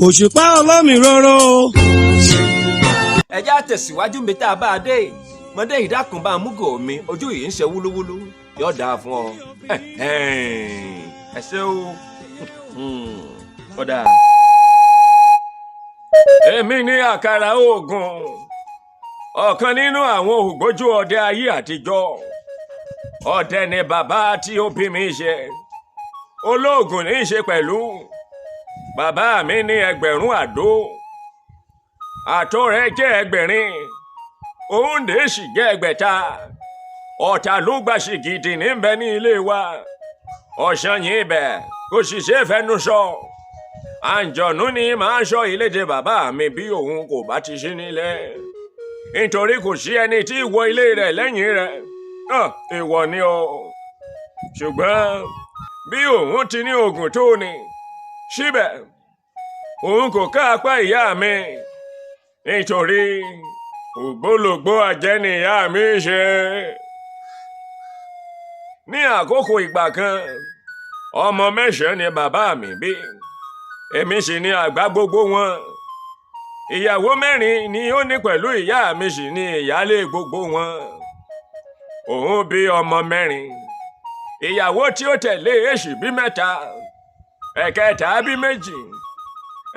òṣùpá olómìróró. ẹ já tẹ̀síwájú mi tá a bá a dé mọ́dé ìdákùn bá múgò mi ojú yìí ń ṣe wúlúwúlú yóò dáa fún ọ ẹ ṣé o ọ̀dà. èmi ní àkàrà oògùn ọ̀kan nínú àwọn ògbójú ọdẹ ayé àtijọ́ ọdẹ ni bàbá tí ó bí mi ṣe olóògùn ní í ṣe pẹ̀lú bàbá mi ní ẹgbẹ̀rún àdó àtó rẹ̀ jẹ́ ẹgbẹ̀rin òǹdè sì jẹ́ ẹgbẹ̀ta ọ̀tàlúgbàṣì gidi níbẹ̀ ní ilé wa ọ̀sán yìí ibẹ̀ kò sì ṣe é fẹnu sọ àǹjọ̀nú ni màá sọ ìlédè bàbá mi bí òun kò bá ti sí nílẹ̀ nítorí kò sí ẹni tí wọ ilé rẹ̀ lẹ́yìn rẹ̀ èèwọ̀ ni o ṣùgbọ́n bí òun ti ní oògùn tó ní síbẹ̀ òun kò ká apá ìyá mi nítorí ògbólógbó àjẹ́ ni ìyá mi ṣe. ní àkókò ìgbà kan ọmọ mẹ́sàn-án ni bàbá mi bí èmi sì ni àgbà gbogbo wọn ìyàwó mẹ́rin ni ó ní pẹ̀lú ìyá mi sì ni ìyálé gbogbo wọn òun bí ọmọ mẹ́rin ìyàwó tí ó tẹ̀lé èṣì bí mẹ́ta ẹ̀kẹta bí méjì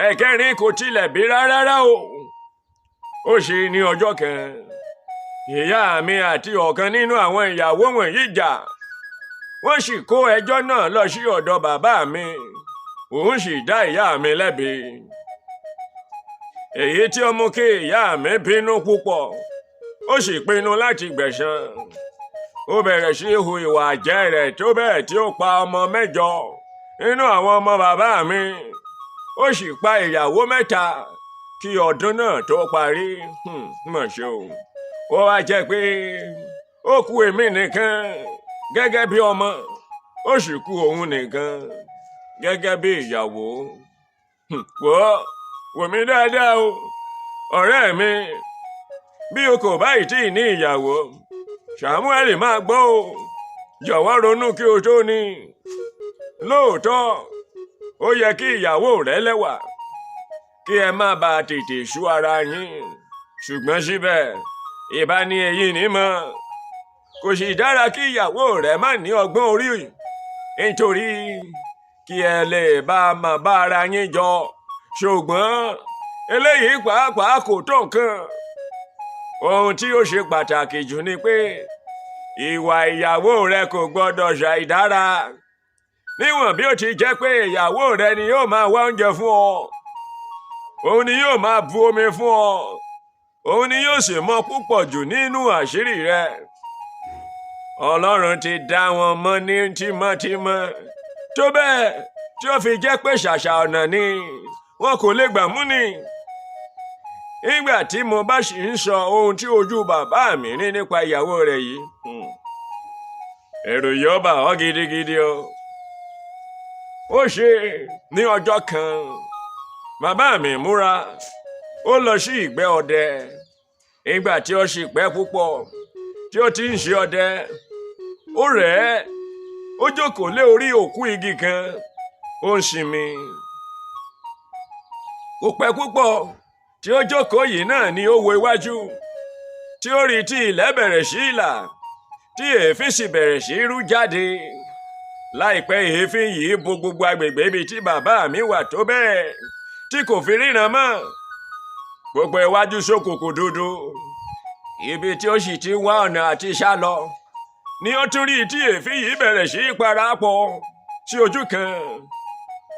ẹ̀kẹrin kò tilẹ̀ bí rárá o ó sì ní ọjọ́ kan ìyá mi àti ọ̀kan nínú àwọn ìyàwó wọ̀nyí jà wọ́n sì kó ẹjọ́ náà lọ sí ọ̀dọ̀ bàbá mi òun sì dá ìyá mi lẹ́bi èyí tí ó mú kí ìyá mi bínú púpọ̀ ó sì pinnu láti gbẹ̀san ó bẹ̀rẹ̀ sí hu ìwà àjẹ́ rẹ̀ tó bẹ́ẹ̀ tí ó pa ọmọ mẹ́jọ nínú àwọn ọmọ bàbá mi ó sì pa ìyàwó mẹ́ta kí ọdún náà tó parí mọ̀ ṣe o ó wá jẹ́ pé ó kù èmi nìkan gẹ́gẹ́ bí ọmọ ó sì kù òun nìkan gẹ́gẹ́ bí ìyàwó wò mí dáadáa o ọ̀rẹ́ mi bí o kò báyìí tí ì ní ìyàwó Samuel máa gbọ́ o jọ̀wọ́ ronú kí o tó ní lóòótọ́ ó yẹ kí ìyàwó rẹ lẹ́wà kí ẹ má bàa tètè sú ara yín ṣùgbọ́n síbẹ̀ ìbá ní èyí ní mọ́ kò sì dára kí ìyàwó rẹ má ní ọgbọ́n orí nítorí kí ẹ lè bá máa bá ara yín jọ ṣùgbọ́n eléyìí pàápàá kò tó nǹkan ohun tí ó ṣe pàtàkì jù ni pé ìwà ìyàwó rẹ kò gbọdọ̀ ṣàìdára níwọ̀n bí ó ti jẹ́ pé ìyàwó rẹ ni yóò máa wá oúnjẹ fún ọ òun ni yóò máa bu omi fún ọ òun ni yóò sì mọ púpọ̀ jù nínú àṣírí rẹ Ọlọ́run ti dá wọn mọ́ ní tímọ́tímọ́ tó bẹ́ẹ̀ tí ó fi jẹ́ pé ṣàṣà ọ̀nà ni wọn kò lè gbà mú ni nígbà tí mo bá sì ń sọ ohun tí ojú bàbá mi rí nípa ìyàwó rẹ̀ yìí ẹ̀rù yóò bà ọ́ gidigidi o ó ṣe ní ọjọ́ kan bàbá mi múra ó lọ sí ìgbẹ́ ọdẹ nígbà tí ó sì pẹ́ púpọ̀ tí ó ti ń ṣe ọdẹ ó rẹ̀ ẹ́ ó jókòó lé orí òkú igi kan ó ń sinmi kò pẹ́ púpọ̀ tí ó jókòó yìí náà ni ó wo iwájú tí ó rí tí ilẹ̀ bẹ̀rẹ̀ sí ìlà tí èéfín sì bẹ̀rẹ̀ sí rú jáde láìpẹ́ èéfín yìí bo gbogbo agbègbè ibi tí bàbá mi wà tó bẹ́ẹ̀ tí kò fi ríran mọ́ gbogbo iwájú ṣókùnkùn dúdú ibi tí ó sì ti wá ọ̀nà àti sá lọ ni ó tún rí tí èéfín yìí bẹ̀rẹ̀ sí parapọ̀ sí ojú kan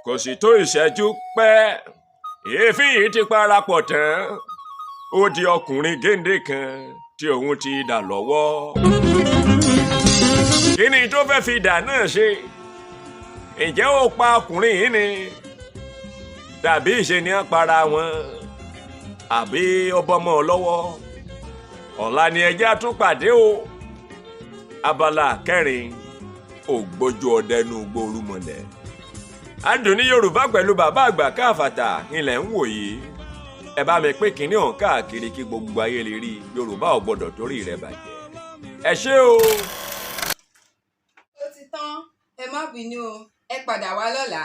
kò sì tó ìṣẹ́jú pẹ́ èéfín yìí ti parapọ̀ tán ó di ọkùnrin géńdé kan tí òun ti dà lọ́wọ́. kí ni tó fẹ́ fi idà náà ṣe ǹjẹ́ ó pa ọkùnrin yìí ni tàbí ìṣe ni á para wọn àbí ó bọ́mọ lọ́wọ́ ọ̀la ni ẹjẹ́ á tún pàdé o abala kẹrin Ògbójú Ọdẹ Nínú Igbó Irúnmọlẹ adùn ní Yorùbá pẹ̀lú bàbá àgbà káàfàtà ilẹ̀ ń wò yìí ẹ bá mi pín kínní ọ̀hún káàkiri kí gbogbo ayé lè rí Yorùbá ò gbọdọ̀ torí rẹ̀ bàjẹ́ ẹ ṣé o. ó ti tán ẹ má bínú o ẹ padà wá lọ́la.